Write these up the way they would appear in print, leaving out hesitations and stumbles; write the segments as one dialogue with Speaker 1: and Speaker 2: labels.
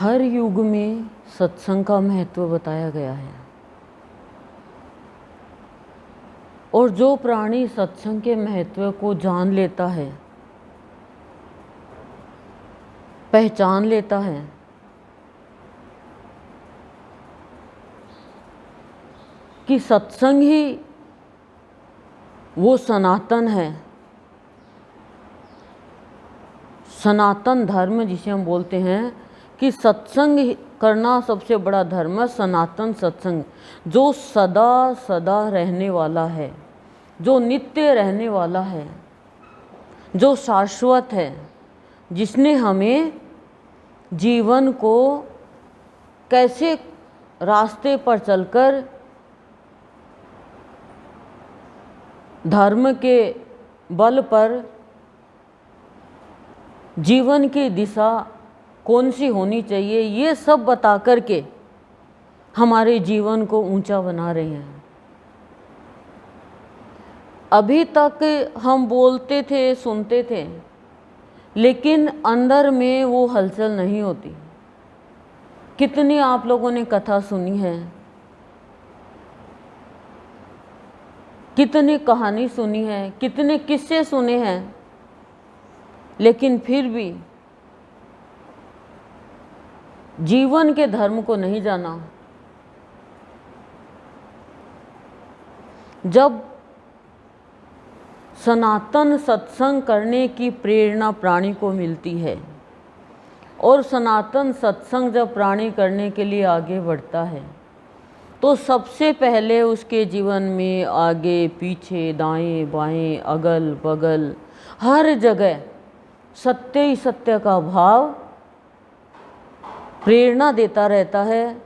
Speaker 1: हर युग में सत्संग का महत्व बताया गया है और जो प्राणी सत्संग के महत्व को जान लेता है, पहचान लेता है, कि सत्संग ही वो सनातन है, सनातन धर्म जिसे हम बोलते हैं, कि सत्संग करना सबसे बड़ा धर्म है। सनातन सत्संग जो सदा सदा रहने वाला है, जो नित्य रहने वाला है, जो शाश्वत है, जिसने हमें जीवन को कैसे रास्ते पर चलकर धर्म के बल पर जीवन की दिशा कौन सी होनी चाहिए, ये सब बता कर के हमारे जीवन को ऊंचा बना रहे हैं। अभी तक हम बोलते थे, सुनते थे, लेकिन अंदर में वो हलचल नहीं होती। कितनी आप लोगों ने कथा सुनी है, कितनी कहानी सुनी है, कितने किस्से सुने हैं, लेकिन फिर भी जीवन के धर्म को नहीं जाना। जब सनातन सत्संग करने की प्रेरणा प्राणी को मिलती है और सनातन सत्संग जब प्राणी करने के लिए आगे बढ़ता है, तो सबसे पहले उसके जीवन में आगे पीछे दाएं बाएं अगल बगल हर जगह सत्य ही सत्य का भाव प्रेरणा देता रहता है,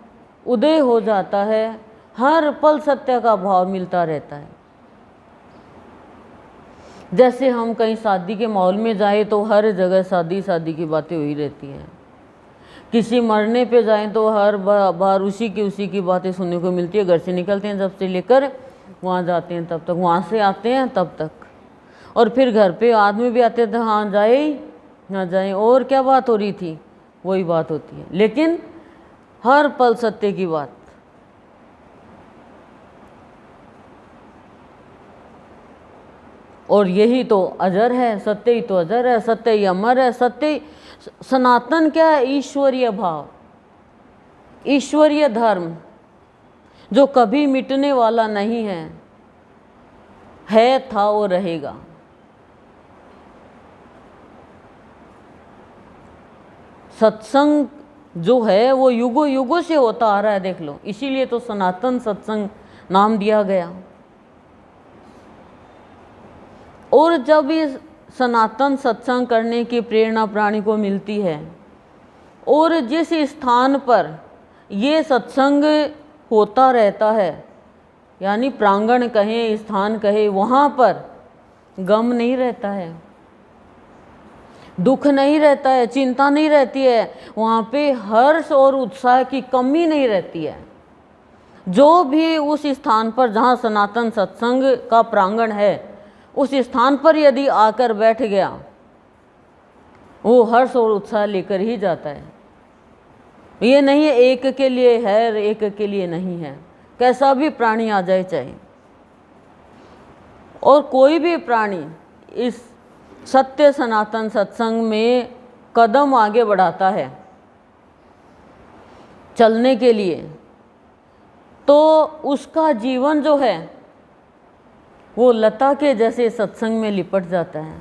Speaker 1: उदय हो जाता है। हर पल सत्य का भाव मिलता रहता है। जैसे हम कहीं शादी के माहौल में जाए तो हर जगह शादी शादी की बातें हुई रहती हैं। किसी मरने पे जाएं तो हर बार उसी की बातें सुनने को मिलती है। घर से निकलते हैं जब से लेकर वहाँ जाते हैं तब तक, वहाँ से आते हैं तब तक, और फिर घर पे आदमी भी आते थे, हाँ जाए ना जाए, और क्या बात हो रही थी, वही बात होती है। लेकिन हर पल सत्य की बात। और यही तो अजर है, सत्य ही तो अजर है, सत्य ही अमर है, सत्य सनातन क्या है? ईश्वरीय भाव, ईश्वरीय धर्म जो कभी मिटने वाला नहीं है, था और रहेगा। सत्संग जो है वो युगों युगों से होता आ रहा है, देख लो। इसीलिए तो सनातन सत्संग नाम दिया गया। और जब इस सनातन सत्संग करने की प्रेरणा प्राणी को मिलती है और जिस स्थान पर ये सत्संग होता रहता है, यानी प्रांगण कहें, स्थान कहें, वहाँ पर गम नहीं रहता है, दुख नहीं रहता है, चिंता नहीं रहती है, वहाँ पे हर्ष और उत्साह की कमी नहीं रहती है। जो भी उस स्थान पर जहाँ सनातन सत्संग का प्रांगण है, उस स्थान पर यदि आकर बैठ गया, वो हर्ष और उत्साह लेकर ही जाता है। ये नहीं है एक के लिए है, एक के लिए नहीं है, कैसा भी प्राणी आ जाए चाहे। और कोई भी प्राणी इस सत्य सनातन सत्संग में कदम आगे बढ़ाता है चलने के लिए, तो उसका जीवन जो है वो लता के जैसे सत्संग में लिपट जाता है।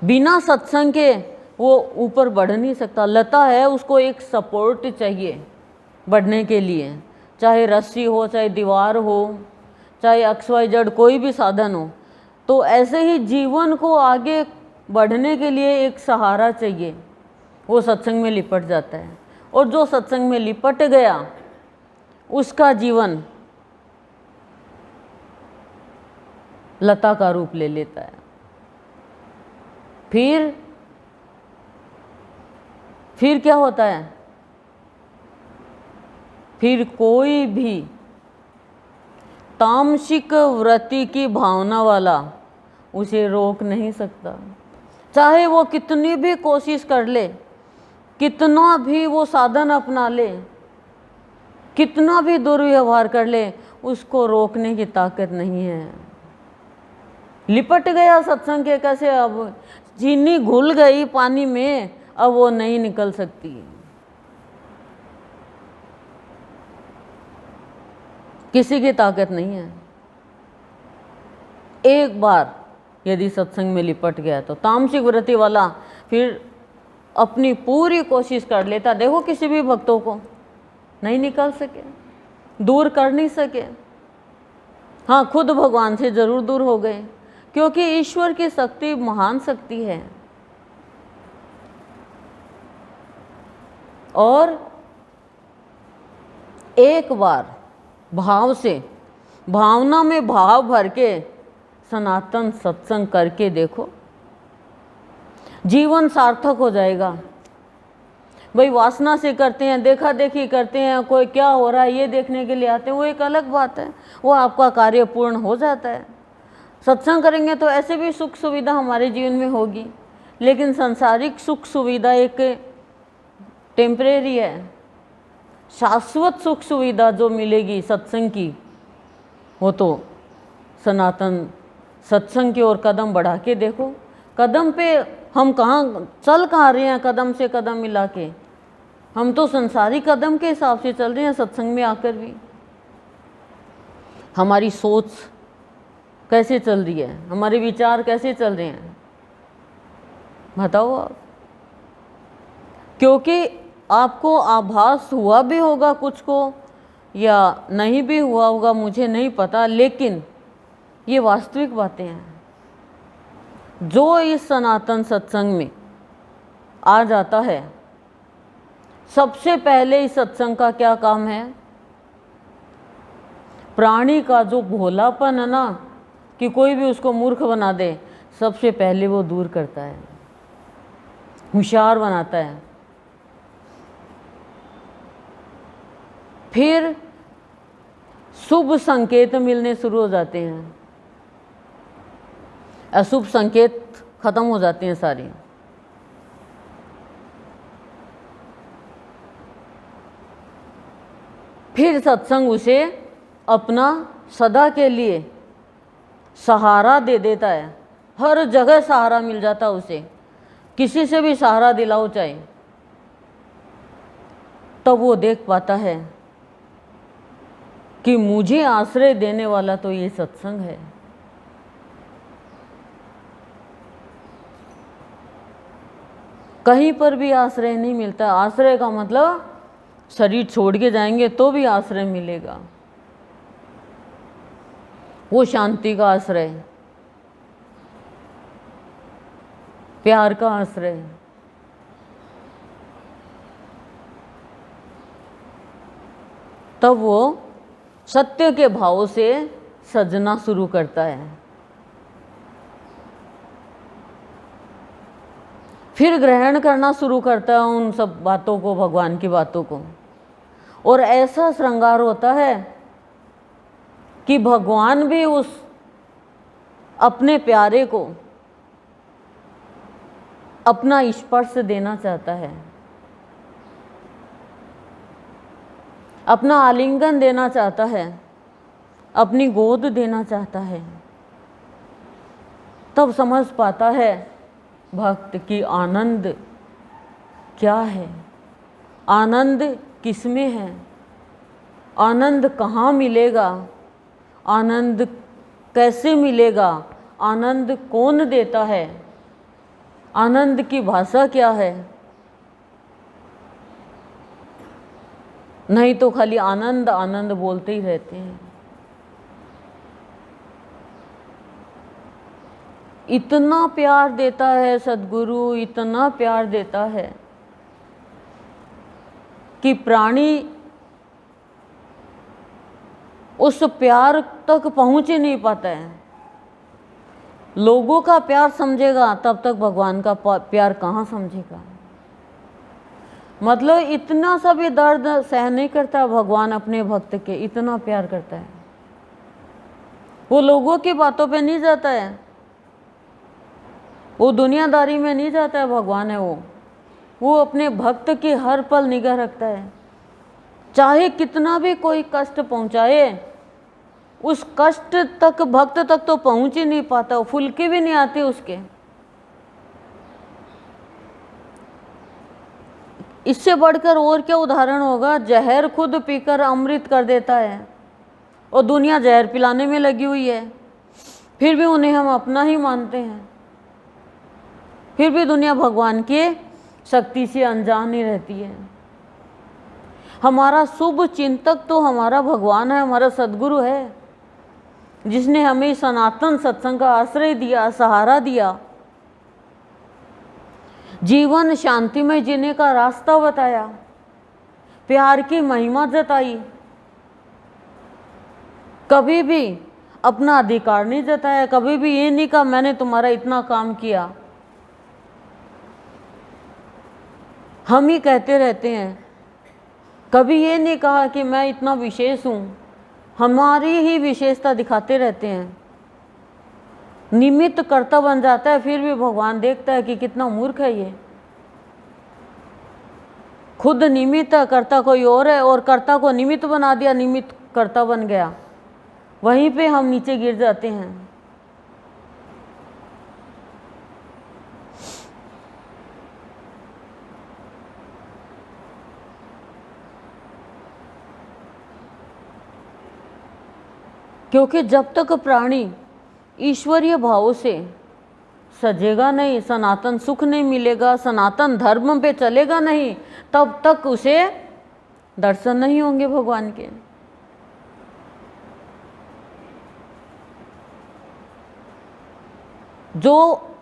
Speaker 1: बिना सत्संग के वो ऊपर बढ़ नहीं सकता। लता है, उसको एक सपोर्ट चाहिए बढ़ने के लिए, चाहे रस्सी हो, चाहे दीवार हो, चाहे XYZ कोई भी साधन हो। तो ऐसे ही जीवन को आगे बढ़ने के लिए एक सहारा चाहिए, वो सत्संग में लिपट जाता है। और जो सत्संग में लिपट गया, उसका जीवन लता का रूप ले लेता है। फिर क्या होता है? फिर कोई भी तामसिक वृत्ति की भावना वाला उसे रोक नहीं सकता। चाहे वो कितनी भी कोशिश कर ले, कितना भी वो साधन अपना ले, कितना भी दुर्व्यवहार कर ले, उसको रोकने की ताकत नहीं है। लिपट गया सत्संग के कैसे, अब चीनी घुल गई पानी में, अब वो नहीं निकल सकती। किसी की ताकत नहीं है। एक बार यदि सत्संग में लिपट गया तो तामसिक वृत्ति वाला फिर अपनी पूरी कोशिश कर लेता। देखो किसी भी भक्तों को नहीं निकल सके, दूर कर नहीं सके। हाँ, खुद भगवान से जरूर दूर हो गए, क्योंकि ईश्वर की शक्ति महान शक्ति है। और एक बार भाव से, भावना में भाव भर के सनातन सत्संग करके देखो, जीवन सार्थक हो जाएगा। भाई वासना से करते हैं, देखा देखी करते हैं, कोई क्या हो रहा है ये देखने के लिए आते हैं, वो एक अलग बात है, वो आपका कार्य पूर्ण हो जाता है। सत्संग करेंगे तो ऐसे भी सुख सुविधा हमारे जीवन में होगी, लेकिन सांसारिक सुख सुविधा एक टेम्परेरी है। शाश्वत सुख सुविधा जो मिलेगी सत्संग की, वो तो सनातन सत्संग की ओर कदम बढ़ा के देखो। कदम पे हम चल कहाँ रहे हैं, कदम से कदम मिला के। हम तो संसारी कदम के हिसाब से चल रहे हैं सत्संग में आकर भी। हमारी सोच कैसे चल रही है, हमारे विचार कैसे चल रहे हैं, बताओ आप। क्योंकि आपको आभास हुआ भी होगा कुछ को, या नहीं भी हुआ होगा, मुझे नहीं पता, लेकिन ये वास्तविक बातें हैं। जो इस सनातन सत्संग में आ जाता है, सबसे पहले इस सत्संग का क्या काम है? प्राणी का जो भोलापन है ना, कि कोई भी उसको मूर्ख बना दे, सबसे पहले वो दूर करता है, होशियार बनाता है। फिर शुभ संकेत मिलने शुरू हो जाते हैं, अशुभ संकेत खत्म हो जाते हैं सारे। फिर सत्संग उसे अपना सदा के लिए सहारा दे देता है। हर जगह सहारा मिल जाता उसे, किसी से भी सहारा दिलाओ चाहे, तब वो देख पाता है कि मुझे आश्रय देने वाला तो ये सत्संग है। कहीं पर भी आश्रय नहीं मिलता। आश्रय का मतलब शरीर छोड़ के जाएंगे तो भी आश्रय मिलेगा, वो शांति का आश्रय, प्यार का आश्रय। तब वो सत्य के भाव से सजना शुरू करता है। फिर ग्रहण करना शुरू करता है उन सब बातों को, भगवान की बातों को। और ऐसा श्रृंगार होता है कि भगवान भी उस अपने प्यारे को अपना स्पर्श देना चाहता है, अपना आलिंगन देना चाहता है, अपनी गोद देना चाहता है। तब समझ पाता है भक्त की आनंद क्या है, आनंद किसमें है, आनंद कहाँ मिलेगा, आनंद कैसे मिलेगा, आनंद कौन देता है, आनंद की भाषा क्या है। नहीं तो खाली आनंद आनंद बोलते ही रहते हैं। इतना प्यार देता है सद्गुरु, इतना प्यार देता है कि प्राणी उस प्यार तक पहुंच ही नहीं पाता है। लोगों का प्यार समझेगा तब तक भगवान का प्यार कहाँ समझेगा। मतलब इतना सा भी दर्द सहन नहीं करता भगवान अपने भक्त के, इतना प्यार करता है। वो लोगों की बातों पे नहीं जाता है, वो दुनियादारी में नहीं जाता है, भगवान है वो अपने भक्त की हर पल निगाह रखता है। चाहे कितना भी कोई कष्ट पहुंचाए, उस कष्ट तक भक्त तक तो पहुंच ही नहीं पाता, फुल्की भी नहीं आती उसके। इससे बढ़कर और क्या उदाहरण होगा। जहर खुद पीकर अमृत कर देता है और दुनिया जहर पिलाने में लगी हुई है, फिर भी उन्हें हम अपना ही मानते हैं। फिर भी दुनिया भगवान की शक्ति से अनजान ही रहती है। हमारा शुभ चिंतक तो हमारा भगवान है, हमारा सद्गुरु है, जिसने हमें सनातन सत्संग का आश्रय दिया, सहारा दिया, जीवन शांति में जीने का रास्ता बताया, प्यार की महिमा जताई, कभी भी अपना अधिकार नहीं जताया, कभी भी ये नहीं कहा मैंने तुम्हारा इतना काम किया। हम ही कहते रहते हैं, कभी ये नहीं कहा कि मैं इतना विशेष हूँ, हमारी ही विशेषता दिखाते रहते हैं। निमित्त कर्ता बन जाता है, फिर भी भगवान देखता है कि कितना मूर्ख है ये। खुद निमित्त कर्ता कोई और है और कर्ता को निमित्त बना दिया, निमित्त कर्ता बन गया, वहीं पे हम नीचे गिर जाते हैं। क्योंकि जब तक प्राणी ईश्वरीय भावों से सजेगा नहीं, सनातन सुख नहीं मिलेगा, सनातन धर्म पे चलेगा नहीं, तब तक उसे दर्शन नहीं होंगे भगवान के। जो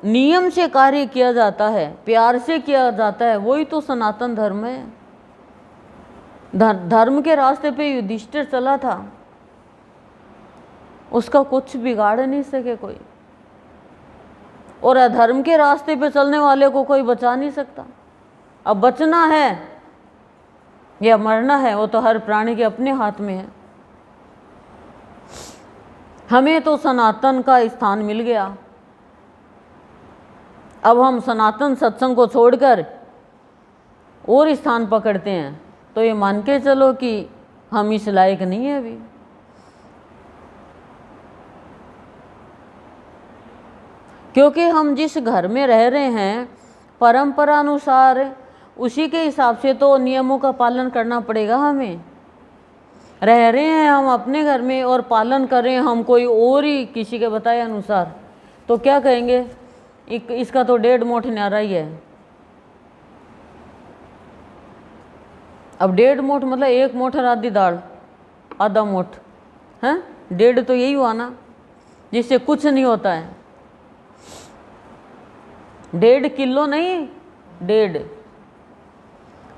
Speaker 1: नियम से कार्य किया जाता है, प्यार से किया जाता है, वही तो सनातन धर्म है। धर्म के रास्ते पे युधिष्ठिर चला था, उसका कुछ बिगाड़ नहीं सके कोई, और अधर्म के रास्ते पे चलने वाले को कोई बचा नहीं सकता। अब बचना है या मरना है, वो तो हर प्राणी के अपने हाथ में है। हमें तो सनातन का स्थान मिल गया, अब हम सनातन सत्संग को छोड़कर और स्थान पकड़ते हैं, तो ये मान के चलो कि हम इस लायक नहीं है अभी। क्योंकि हम जिस घर में रह रहे हैं, परंपरा अनुसार उसी के हिसाब से तो नियमों का पालन करना पड़ेगा हमें। रह रहे हैं हम अपने घर में और पालन कर रहे हैं हम कोई और ही किसी के बताए अनुसार, तो क्या कहेंगे, इसका तो 1.5 मोठ न्यारा ही है। अब 1.5 मोठ मतलब 1 मोठ आधी दाल, आधा मोठ है, 1.5 तो यही हुआ ना, जिससे कुछ नहीं होता है। 1.5 किलो नहीं, 1.5।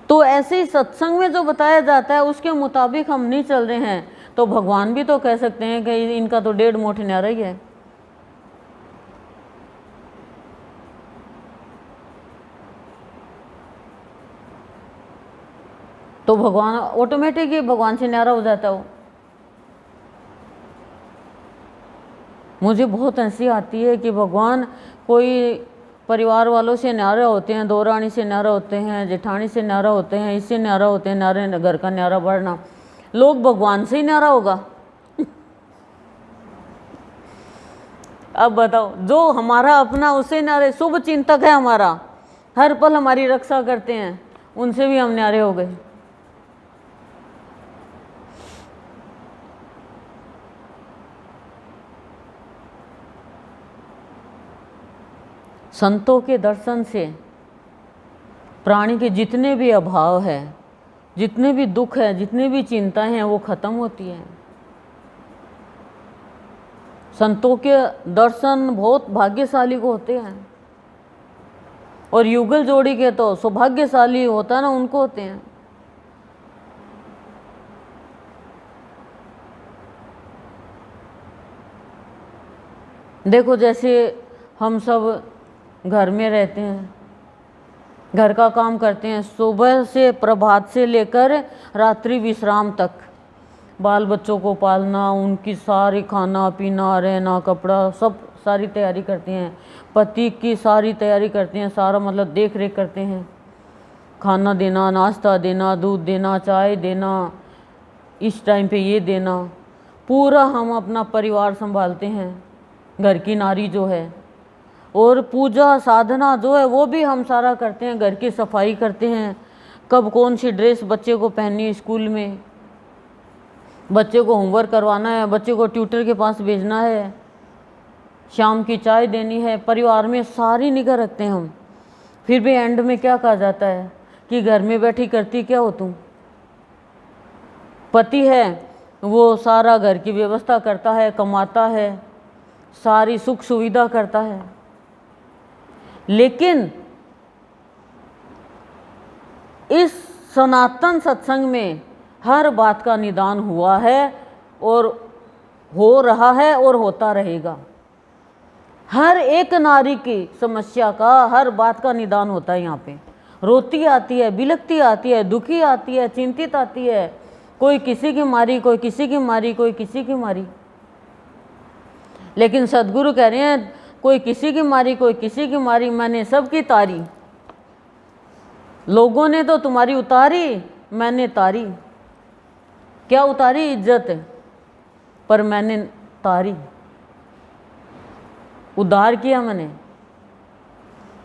Speaker 1: तो ऐसे ही सत्संग में जो बताया जाता है उसके मुताबिक हम नहीं चल रहे हैं, तो भगवान भी तो कह सकते हैं कि इनका तो 1.5 मोठ न्यारा ही है। तो भगवान ऑटोमेटिक ही भगवान से न्यारा हो जाता हो। मुझे बहुत हंसी आती है कि भगवान कोई परिवार वालों से न्यारे होते हैं, दौरानी से न्यारे होते हैं, जेठानी से न्यारा होते हैं, इससे न्यारा होते हैं, न्यारे घर का न्यारा बढ़ना, लोग भगवान से ही न्यारा होगा। अब बताओ, जो हमारा अपना उसे न्यारे, शुभ चिंतक है हमारा, हर पल हमारी रक्षा करते हैं, उनसे भी हम न्यारे हो गए। संतों के दर्शन से प्राणी के जितने भी अभाव है, जितने भी दुख है, जितनी भी चिंताएं हैं, वो खत्म होती हैं। संतों के दर्शन बहुत भाग्यशाली को होते हैं, और युगल जोड़ी के तो सौभाग्यशाली होता है ना, उनको होते हैं। देखो, जैसे हम सब घर में रहते हैं, घर का काम करते हैं, सुबह से प्रभात से लेकर रात्रि विश्राम तक, बाल बच्चों को पालना, उनकी सारी खाना पीना रहना कपड़ा सब सारी तैयारी करती हैं, पति की सारी तैयारी करती हैं, सारा मतलब देख रेख करते हैं, खाना देना, नाश्ता देना, दूध देना, चाय देना, इस टाइम पे ये देना, पूरा हम अपना परिवार संभालते हैं, घर की नारी जो है। और पूजा साधना जो है वो भी हम सारा करते हैं, घर की सफाई करते हैं, कब कौन सी ड्रेस बच्चे को पहननी है, स्कूल में बच्चे को होमवर्क करवाना है, बच्चे को ट्यूटर के पास भेजना है, शाम की चाय देनी है, परिवार में सारी निगाह रखते हैं हम। फिर भी एंड में क्या कहा जाता है कि घर में बैठी करती क्या हो तुम। पति है वो सारा घर की व्यवस्था करता है, कमाता है, सारी सुख सुविधा करता है, लेकिन इस सनातन सत्संग में हर बात का निदान हुआ है और हो रहा है और होता रहेगा। हर एक नारी की समस्या का, हर बात का निदान होता है। यहाँ पे रोती आती है, बिलखती आती है, दुखी आती है, चिंतित आती है, कोई किसी की मारी, कोई किसी की मारी, कोई किसी की मारी। लेकिन सदगुरु कह रहे हैं कोई किसी की मारी, कोई किसी की मारी, मैंने सबकी तारी। लोगों ने तो तुम्हारी उतारी, मैंने तारी। क्या उतारी? इज्जत, पर मैंने तारी, उद्धार किया मैंने।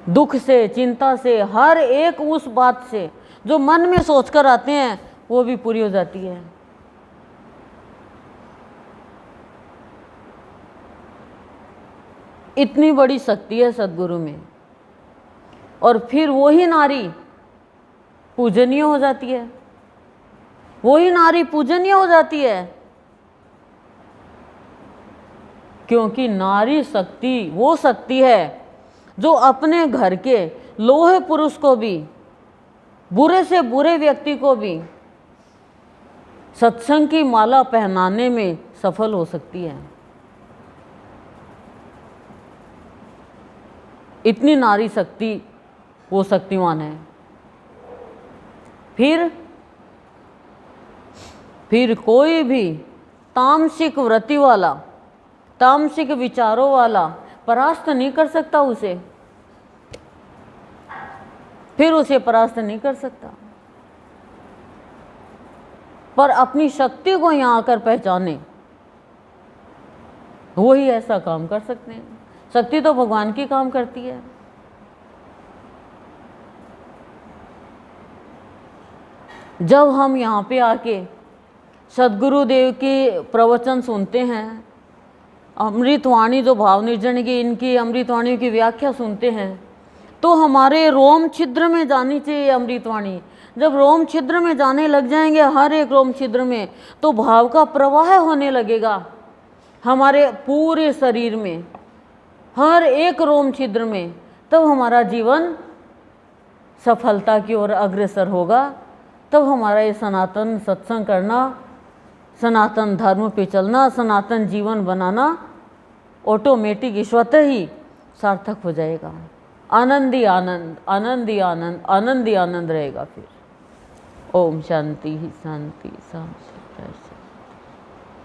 Speaker 1: दुख से, चिंता से, हर एक उस बात से जो मन में सोचकर आते हैं वो भी पूरी हो जाती है। इतनी बड़ी शक्ति है सदगुरु में। और फिर वही नारी पूजनीय हो जाती है, वही नारी पूजनीय हो जाती है, क्योंकि नारी शक्ति वो शक्ति है जो अपने घर के लोहे पुरुष को भी, बुरे से बुरे व्यक्ति को भी सत्संग की माला पहनाने में सफल हो सकती है। इतनी नारी शक्ति वो शक्तिमान है। फिर कोई भी तामसिक वृत्ति वाला, तामसिक विचारों वाला परास्त नहीं कर सकता उसे, फिर उसे परास्त नहीं कर सकता। पर अपनी शक्ति को यहाँ आकर पहचाने, वही ऐसा काम कर सकते हैं। शक्ति तो भगवान की काम करती है। जब हम यहाँ पे आके सदगुरुदेव के प्रवचन सुनते हैं, अमृतवाणी जो भाव निर्जन की, इनकी अमृतवाणी की व्याख्या सुनते हैं, तो हमारे रोम छिद्र में जानी चाहिए अमृतवाणी। जब रोम छिद्र में जाने लग जाएंगे, हर एक रोम छिद्र में, तो भाव का प्रवाह होने लगेगा हमारे पूरे शरीर में, हर एक रोम छिद्र में। तब हमारा जीवन सफलता की ओर अग्रसर होगा। तब हमारा ये सनातन सत्संग करना, सनातन धर्म पे चलना, सनातन जीवन बनाना ऑटोमेटिक स्वतः ही सार्थक हो जाएगा। आनंद ही आनंद, आनंद ही आनंद, आनंद ही आनंद रहेगा फिर। ओम शांति ही शांति, शांति।